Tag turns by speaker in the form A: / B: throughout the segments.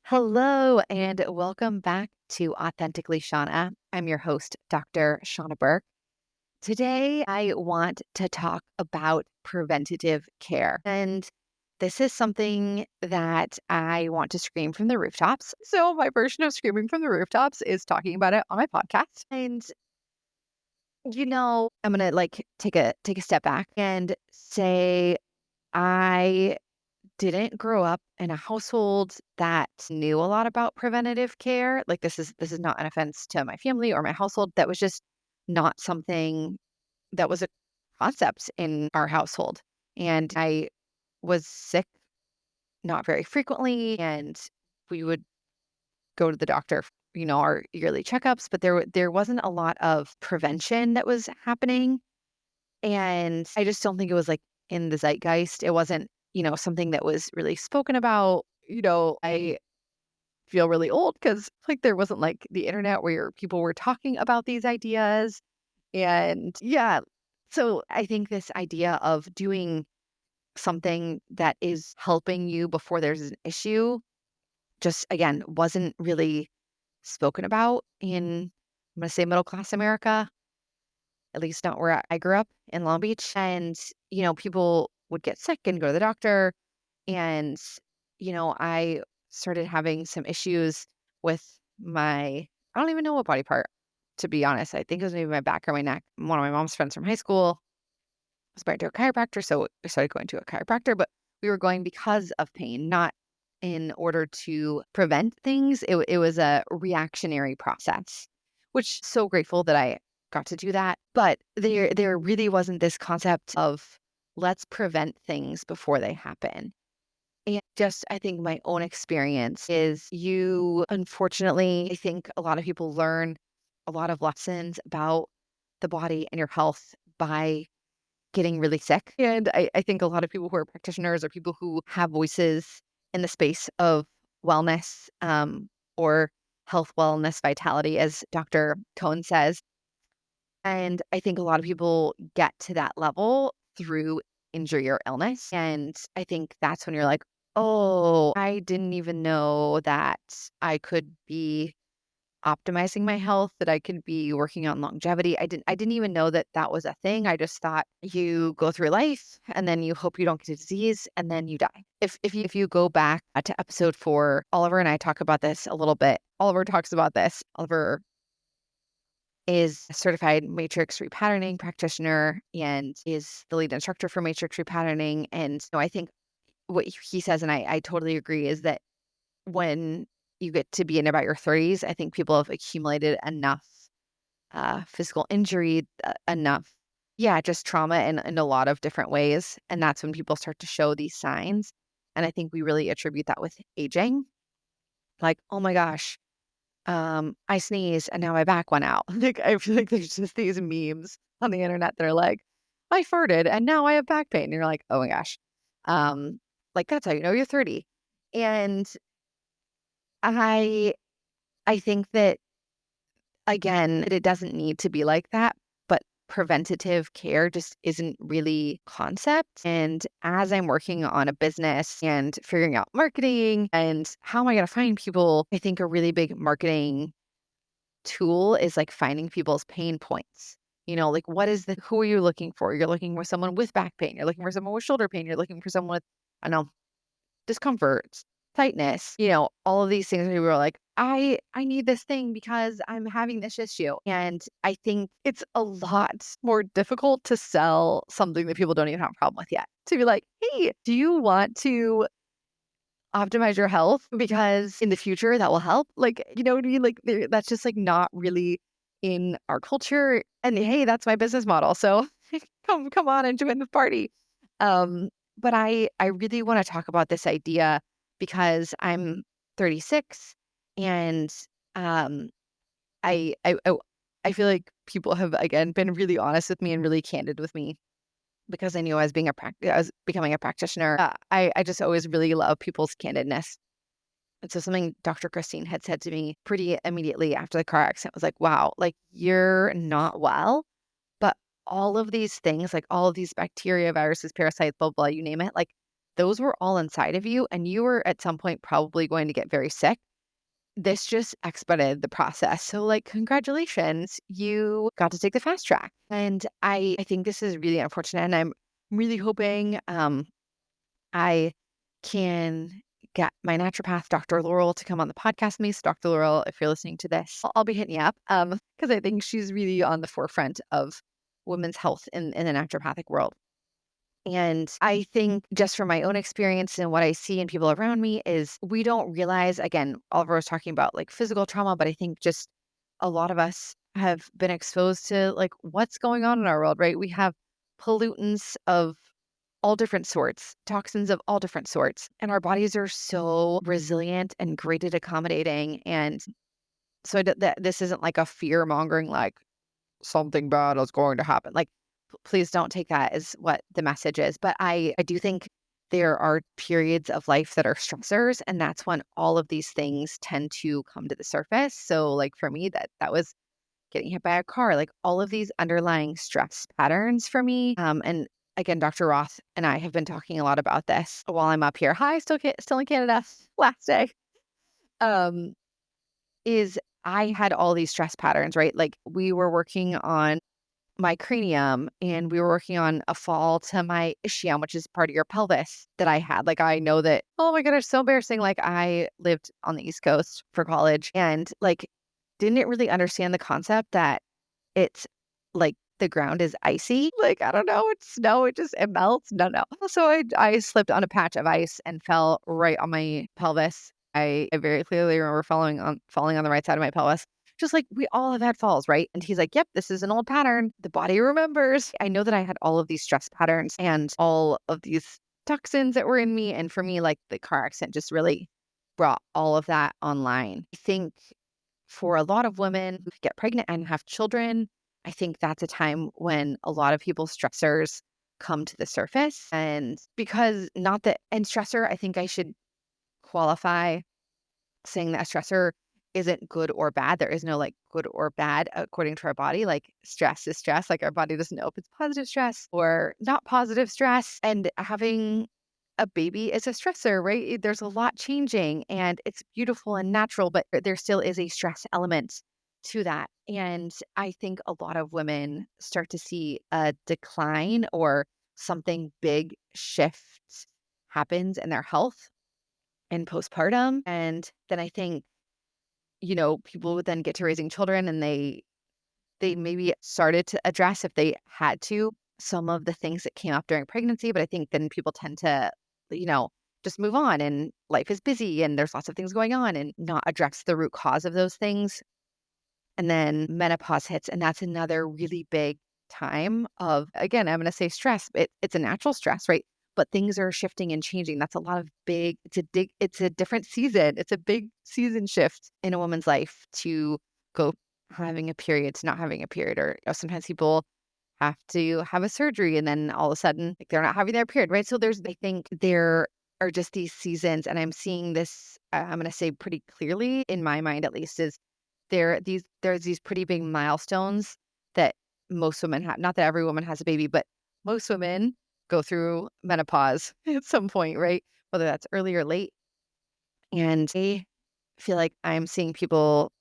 A: Hello, and welcome back to Authentically Shawna. I'm your host, Dr. Shawna Burke. Today, I want to talk about preventative care. And this is something that I want to scream from the rooftops. So, my version of screaming from the rooftops is talking about it on my podcast. And, I'm going to take a step back and say I didn't grow up in a household that knew a lot about preventative care. Like this is not an offense to my family or my household. That was just not something that was a concept in our household. And I was sick not very frequently, and we would go to the doctor, our yearly checkups, but there wasn't a lot of prevention that was happening. And I just don't think it was like in the zeitgeist. It wasn't, something that was really spoken about. I feel really old because like there wasn't like the internet where people were talking about these ideas. And yeah, so I think this idea of doing something that is helping you before there's an issue just again wasn't really spoken about in, I'm going to say, middle class America, at least not where I grew up in Long Beach. And, people would get sick and go to the doctor. And, I started having some issues with I don't even know what body part, to be honest. I think it was maybe my back or my neck. One of my mom's friends from high school was married to a chiropractor. So we started going to a chiropractor, but we were going because of pain, not in order to prevent things. It was a reactionary process, which so grateful that I got to do that. But there really wasn't this concept of let's prevent things before they happen. And just, I think my own experience is unfortunately, I think a lot of people learn a lot of lessons about the body and your health by getting really sick. And I think a lot of people who are practitioners or people who have voices in the space of wellness, or health, wellness, vitality, as Dr. Cohen says. And I think a lot of people get to that level through injury or illness. And I think that's when you're like, oh, I didn't even know that I could be optimizing my health, that I could be working on longevity. I didn't even know that that was a thing. I just thought you go through life and then you hope you don't get a disease and then you die. If you go back to episode 4, Oliver and I talk about this a little bit. Oliver talks about this. Oliver is a certified matrix repatterning practitioner and is the lead instructor for matrix repatterning. And I think what he says, and I totally agree, is that when you get to be in about your 30s, I think people have accumulated enough physical injury, enough, yeah, just trauma in a lot of different ways. And that's when people start to show these signs. And I think we really attribute that with aging. Like, oh my gosh, I sneezed and now my back went out. Like, I feel like there's just these memes on the internet that are like, I farted and now I have back pain. And you're like, oh my gosh. Um, like that's how you know you're 30. And I I think that, again, that it doesn't need to be like that, but preventative care just isn't really concept. And as I'm working on a business and figuring out marketing and how am I going to find people, I think a really big marketing tool is like finding people's pain points. Like who are you looking for? You're looking for someone with back pain. You're looking for someone with shoulder pain. You're looking for someone with, I don't know, discomfort, tightness, all of these things where we were like, I need this thing because I'm having this issue. And I think it's a lot more difficult to sell something that people don't even have a problem with yet. To be like, hey, do you want to optimize your health because in the future that will help? Like, you know what I mean? Like that's just like not really in our culture. And hey, that's my business model. So come on and join the party. But I really want to talk about this idea because I'm 36 and um, I I feel like people have again been really honest with me and really candid with me because I knew I was becoming a practitioner. I just always really love people's candidness. And so something Dr. Christine had said to me pretty immediately after the car accident was like, wow, like you're not well, but all of these things, like all of these bacteria, viruses, parasites, blah, blah, you name it, like those were all inside of you, and you were at some point probably going to get very sick. This just expedited the process. So, like, congratulations, you got to take the fast track. And I think this is really unfortunate. And I'm really hoping I can get my naturopath, Dr. Laurel, to come on the podcast with me. So, Dr. Laurel, if you're listening to this, I'll be hitting you up because I think she's really on the forefront of women's health in the naturopathic world. And I think just from my own experience and what I see in people around me is we don't realize, again, Oliver was talking about like physical trauma, but I think just a lot of us have been exposed to like what's going on in our world, right? We have pollutants of all different sorts, toxins of all different sorts, and our bodies are so resilient and great at accommodating. And so that this isn't like a fear mongering, like something bad is going to happen. Like, please don't take that as what the message is. But I do think there are periods of life that are stressors, and that's when all of these things tend to come to the surface. So, like for me, that was getting hit by a car, like all of these underlying stress patterns for me. And again, Dr. Roth and I have been talking a lot about this while I'm up here. Hi, still in Canada. Last day. Um, is I had all these stress patterns, right? Like we were working on my cranium and we were working on a fall to my ischium, which is part of your pelvis that I had. Like I know that, oh my gosh, so embarrassing. Like I lived on the East Coast for college and like didn't really understand the concept that it's like the ground is icy. Like, I don't know, it's snow, it melts. No. So I slipped on a patch of ice and fell right on my pelvis. I very clearly remember falling on the right side of my pelvis. Just like we all have had falls, right? And he's like, yep, this is an old pattern. The body remembers. I know that I had all of these stress patterns and all of these toxins that were in me. And for me, like the car accident just really brought all of that online. I think for a lot of women who get pregnant and have children, I think that's a time when a lot of people's stressors come to the surface. And because not that, and stressor, I think I should qualify saying that a stressor isn't good or bad. There is no like good or bad according to our body. Like stress is stress. Like our body doesn't know if it's positive stress or not positive stress. And having a baby is a stressor, right? There's a lot changing and it's beautiful and natural, but there still is a stress element to that. And I think a lot of women start to see a decline or something big shift happens in their health and postpartum. And then I think, people would then get to raising children and they maybe started to address if they had to some of the things that came up during pregnancy. But I think then people tend to, you know, just move on and life is busy and there's lots of things going on and not address the root cause of those things. And then menopause hits. And that's another really big time of, again, I'm going to say stress. It's a natural stress, right? But things are shifting and changing. That's a lot of it's a different season. It's a big season shift in a woman's life to go having a period to not having a period. Or sometimes people have to have a surgery and then all of a sudden like they're not having their period, right? So I think there are just these seasons and I'm seeing this, I'm going to say pretty clearly in my mind, at least, is there's these pretty big milestones that most women have. Not that every woman has a baby, but most women go through menopause at some point, right? Whether that's early or late. And I feel like I'm seeing people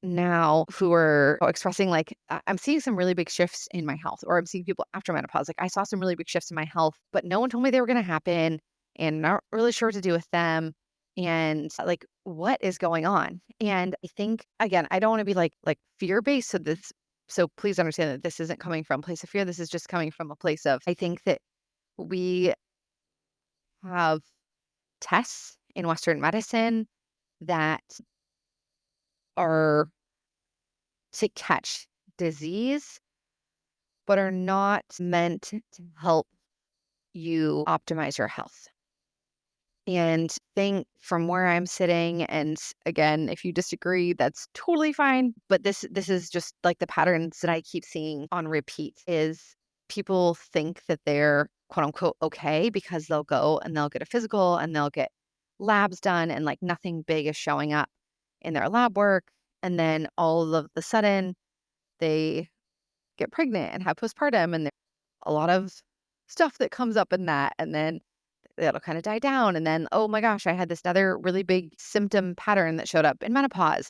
A: now who are expressing like, I'm seeing some really big shifts in my health, or I'm seeing people after menopause. Like I saw some really big shifts in my health, but no one told me they were going to happen and not really sure what to do with them. And like, what is going on? And I think, again, I don't want to be like fear-based. So please understand that this isn't coming from a place of fear. This is just coming from a place of, I think that we have tests in Western medicine that are to catch disease, but are not meant to help you optimize your health. And think from where I'm sitting, and again, if you disagree, that's totally fine. But this is just like the patterns that I keep seeing on repeat is people think that they're quote unquote okay because they'll go and they'll get a physical and they'll get labs done and like nothing big is showing up in their lab work. And then all of a sudden they get pregnant and have postpartum and there's a lot of stuff that comes up in that. And then it'll kind of die down. And then, oh my gosh, I had this other really big symptom pattern that showed up in menopause.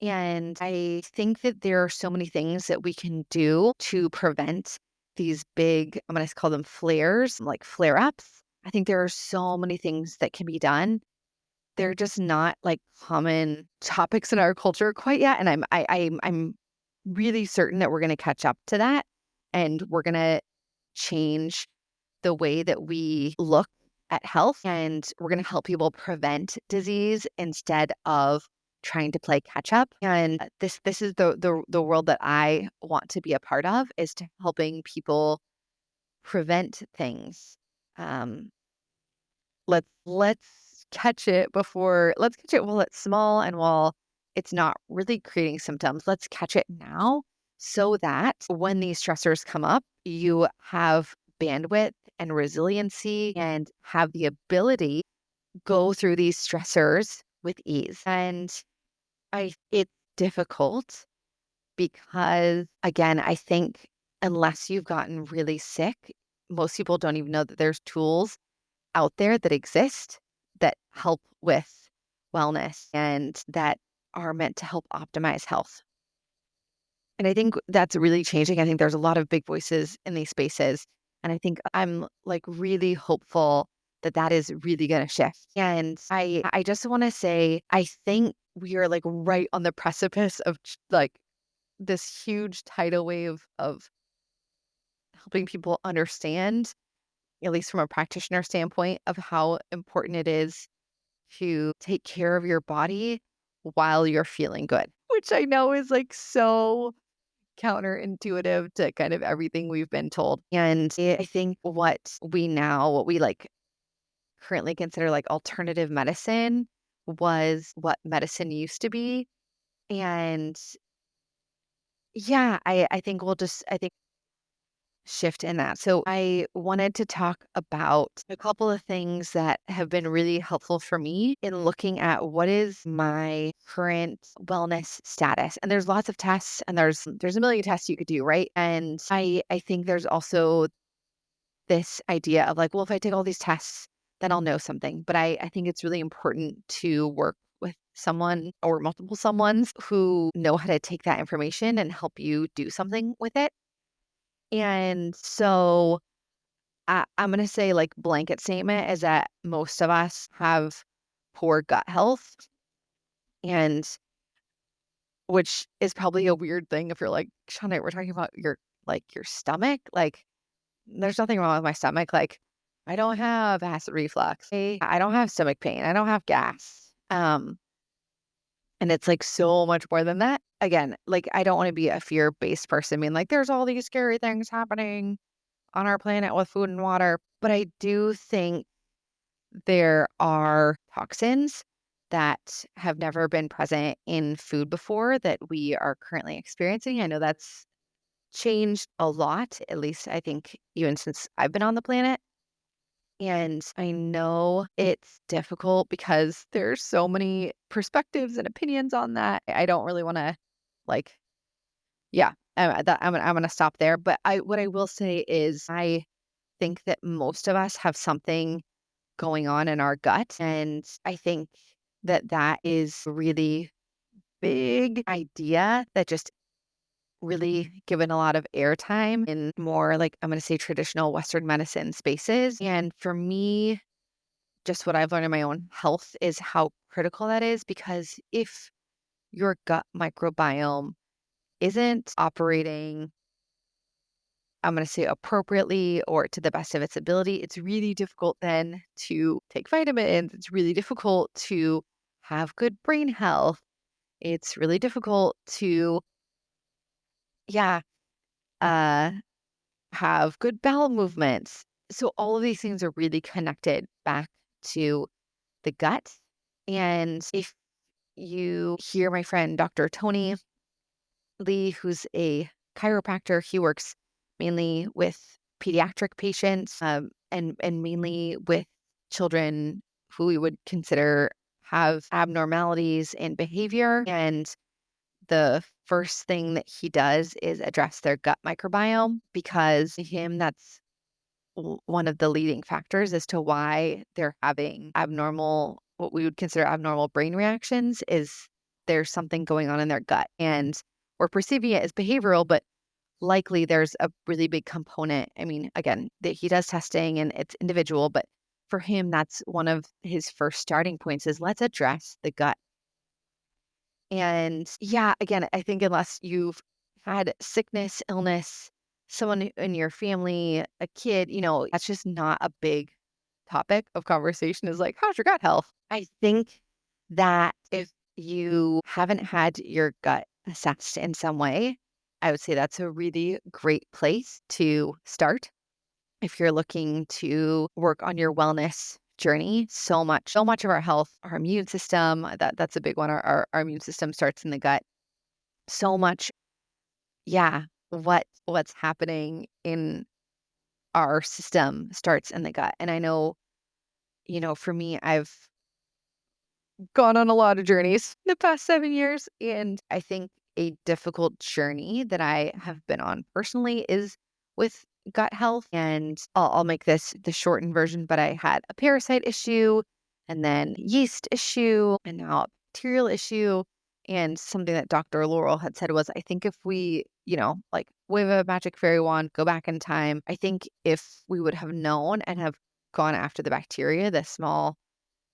A: And I think that there are so many things that we can do to prevent these big, I'm going to call them flares, like flare ups. I think there are so many things that can be done. They're just not like common topics in our culture quite yet. And I'm really certain that we're going to catch up to that, and we're going to change the way that we look at health, and we're going to help people prevent disease instead of trying to play catch up. And this is the world that I want to be a part of, is to helping people prevent things. Um, let's catch it before let's catch it while it's small and while it's not really creating symptoms. Let's catch it now so that when these stressors come up, you have bandwidth and resiliency and have the ability to go through these stressors with ease. And it's difficult because, again, I think unless you've gotten really sick, most people don't even know that there's tools out there that exist that help with wellness and that are meant to help optimize health. And I think that's really changing. I think there's a lot of big voices in these spaces. And I think I'm like really hopeful that that is really going to shift. And I just want to say, I think we are like right on the precipice of like this huge tidal wave of helping people understand, at least from a practitioner standpoint, of how important it is to take care of your body while you're feeling good, which I know is like so counterintuitive to kind of everything we've been told. And I think what we like currently consider like alternative medicine was what medicine used to be. And yeah, I think I think shift in that. So I wanted to talk about a couple of things that have been really helpful for me in looking at what is my current wellness status. And there's lots of tests, and there's a million tests you could do, right? And I think there's also this idea of like, well, if I take all these tests, then I'll know something. But I think it's really important to work with someone or multiple someones who know how to take that information and help you do something with it. And so I'm going to say like blanket statement is that most of us have poor gut health, and which is probably a weird thing if you're like, Shawna, we're talking about your stomach. Like there's nothing wrong with my stomach. Like I don't have acid reflux. I don't have stomach pain. I don't have gas. And it's like so much more than that. Again, like I don't want to be a fear-based person, being like, there's all these scary things happening on our planet with food and water. But I do think there are toxins that have never been present in food before that we are currently experiencing. I know that's changed a lot, at least I think even since I've been on the planet. And I know it's difficult because there's so many perspectives and opinions on that. I don't really want to like, yeah, I'm gonna stop there. But what I will say is I think that most of us have something going on in our gut. And I think that that is a really big idea that just really given a lot of airtime in more like, I'm going to say traditional Western medicine spaces. And for me, just what I've learned in my own health is how critical that is, because if your gut microbiome isn't operating, I'm going to say appropriately or to the best of its ability, it's really difficult then to take vitamins. It's really difficult to have good brain health. It's really difficult to, yeah, uh, have good bowel movements. So all of these things are really connected back to the gut. And if you hear my friend Dr. Tony Lee, who's a chiropractor, he works mainly with pediatric patients, and mainly with children who we would consider have abnormalities in behavior. And the first thing that he does is address their gut microbiome, because to him, that's one of the leading factors as to why they're having abnormal, what we would consider abnormal brain reactions, is there's something going on in their gut. And we're perceiving it as behavioral, but likely there's a really big component. I mean, again, that he does testing and it's individual, but for him, that's one of his first starting points is let's address the gut. And yeah, again, I think unless you've had sickness, illness, someone in your family, a kid, that's just not a big topic of conversation is like, how's your gut health? I think that if you haven't had your gut assessed in some way, I would say that's a really great place to start. If you're looking to work on your wellness journey, so much of our health, our immune system, that's a big one. Our immune system starts in the gut. So much, yeah, what's happening in our system starts in the gut. And I know, for me, I've gone on a lot of journeys in the past 7 years. And I think a difficult journey that I have been on personally is with gut health. And I'll make this the shortened version, but I had a parasite issue and then yeast issue and now a bacterial issue. And something that Dr. Laurel had said was, I think if we, like wave a magic fairy wand, go back in time, I think if we would have known and have gone after the bacteria, the small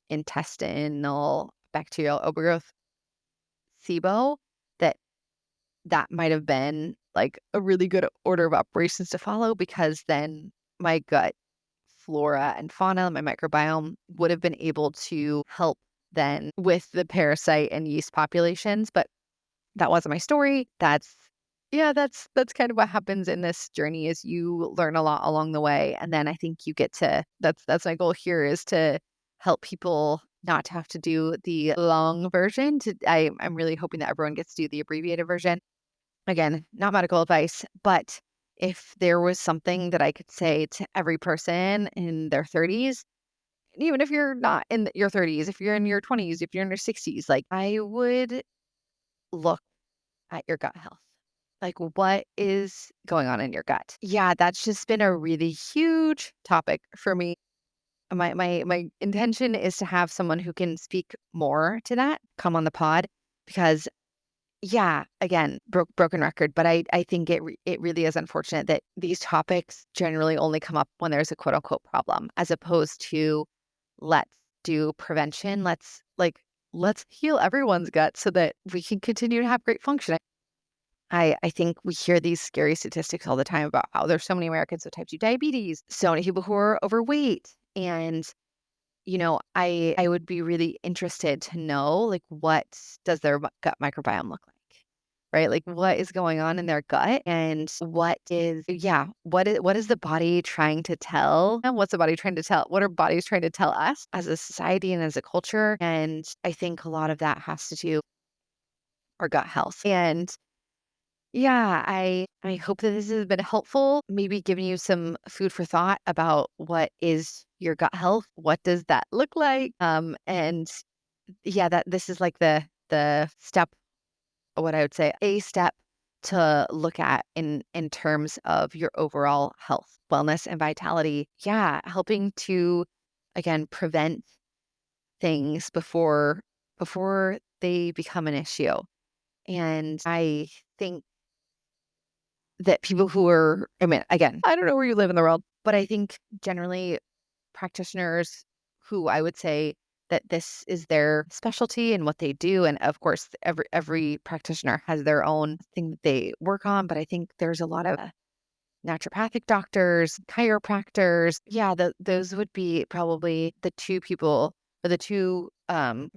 A: intestinal bacterial overgrowth SIBO, that that might have been like a really good order of operations to follow because then my gut flora and fauna, my microbiome would have been able to help then with the parasite and yeast populations. But that wasn't my story. That's kind of what happens in this journey is you learn a lot along the way. And then I think you get to, that's my goal here is to help people not to have to do the long version. I'm really hoping that everyone gets to do the abbreviated version. Again, not medical advice, but if there was something that I could say to every person in their 30s, even if you're not in your 30s, if you're in your 20s, if you're in your 60s, like I would look at your gut health. Like, what is going on in your gut? Yeah, that's just been a really huge topic for me. My intention is to have someone who can speak more to that come on the pod because yeah, again, broken record, but I think it really is unfortunate that these topics generally only come up when there's a quote unquote problem, as opposed to let's do prevention. Let's heal everyone's gut so that we can continue to have great function. I think we hear these scary statistics all the time about how there's so many Americans with type 2 diabetes, so many people who are overweight. And, I would be really interested to know, like, what does their gut microbiome look like? Right? Like, what is going on in their gut? And what is the body trying to tell? And what's the body trying to tell? What are bodies trying to tell us as a society and as a culture? And I think a lot of that has to do our gut health. And yeah, I hope that this has been helpful, maybe giving you some food for thought about what is your gut health, what does that look like? And yeah, that this is like the step, what I would say, a step to look at in terms of your overall health, wellness, and vitality. Yeah, helping to again prevent things before they become an issue. And I think that people who are, I mean, again, I don't know where you live in the world, but I think generally practitioners who I would say that this is their specialty and what they do. And of course, every practitioner has their own thing that they work on. But I think there's a lot of naturopathic doctors, chiropractors. Yeah, those would be probably the two people or the two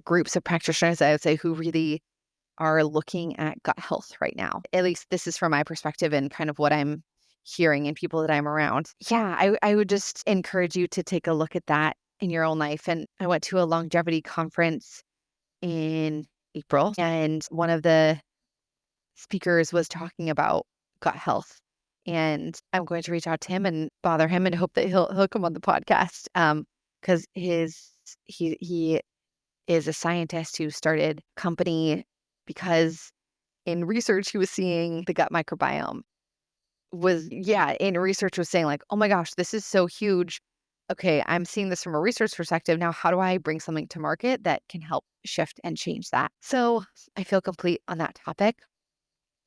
A: groups of practitioners I would say who really are looking at gut health right now. At least this is from my perspective and kind of what I'm hearing in people that I'm around. Yeah, I would just encourage you to take a look at that in your own life. And I went to a longevity conference in April, and one of the speakers was talking about gut health. And I'm going to reach out to him and bother him and hope that he'll come on the podcast. Because he is a scientist who started a company because in research he was seeing the gut microbiome in research was saying like, oh my gosh, this is so huge. Okay, I'm seeing this from a research perspective. Now, how do I bring something to market that can help shift and change that? So I feel complete on that topic.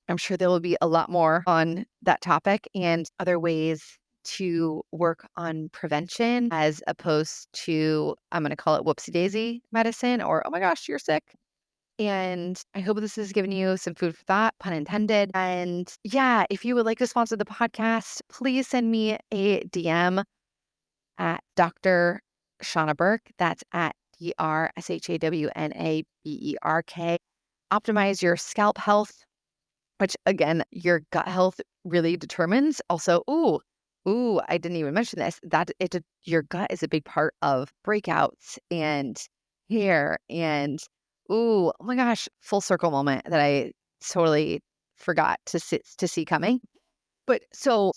A: I'm sure there will be a lot more on that topic and other ways to work on prevention as opposed to, I'm going to call it whoopsie daisy medicine or, oh my gosh, you're sick. And I hope this has given you some food for thought, pun intended. And yeah, if you would like to sponsor the podcast, please send me a DM at Dr. Shawna Burke. That's at DrShawnaBerk. Optimize your scalp health, which again, your gut health really determines. Also, I didn't even mention this, that your gut is a big part of breakouts and hair and oh my gosh, full circle moment that I totally forgot to see coming. But so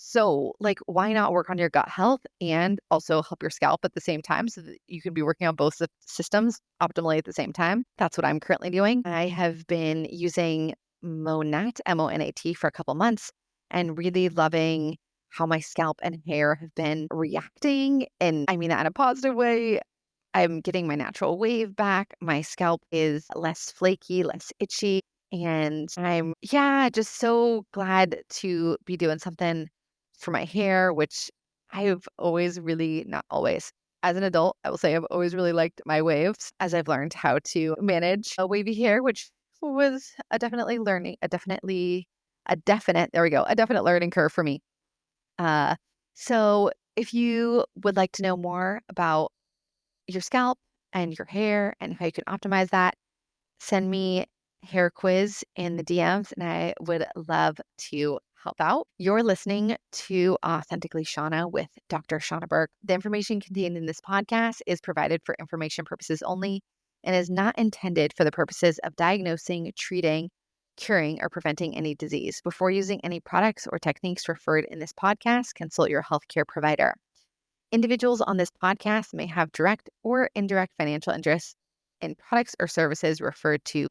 A: like, why not work on your gut health and also help your scalp at the same time so that you can be working on both the systems optimally at the same time? That's what I'm currently doing. I have been using Monat, Monat, for a couple months and really loving how my scalp and hair have been reacting. And I mean that in a positive way. I'm getting my natural wave back. My scalp is less flaky, less itchy. And I'm, yeah, just so glad to be doing something for my hair, which I've always really, not always, as an adult, I will say I've always really liked my waves as I've learned how to manage a wavy hair, which was there we go, a definite learning curve for me. So if you would like to know more about your scalp and your hair and how you can optimize that, send me hair quiz in the DMs and I would love to help out. You're listening to Authentically Shawna with Dr. Shawna Burke. The information contained in this podcast is provided for information purposes only and is not intended for the purposes of diagnosing, treating, curing, or preventing any disease. Before using any products or techniques referred in this podcast, consult your healthcare provider. Individuals on this podcast may have direct or indirect financial interests in products or services referred to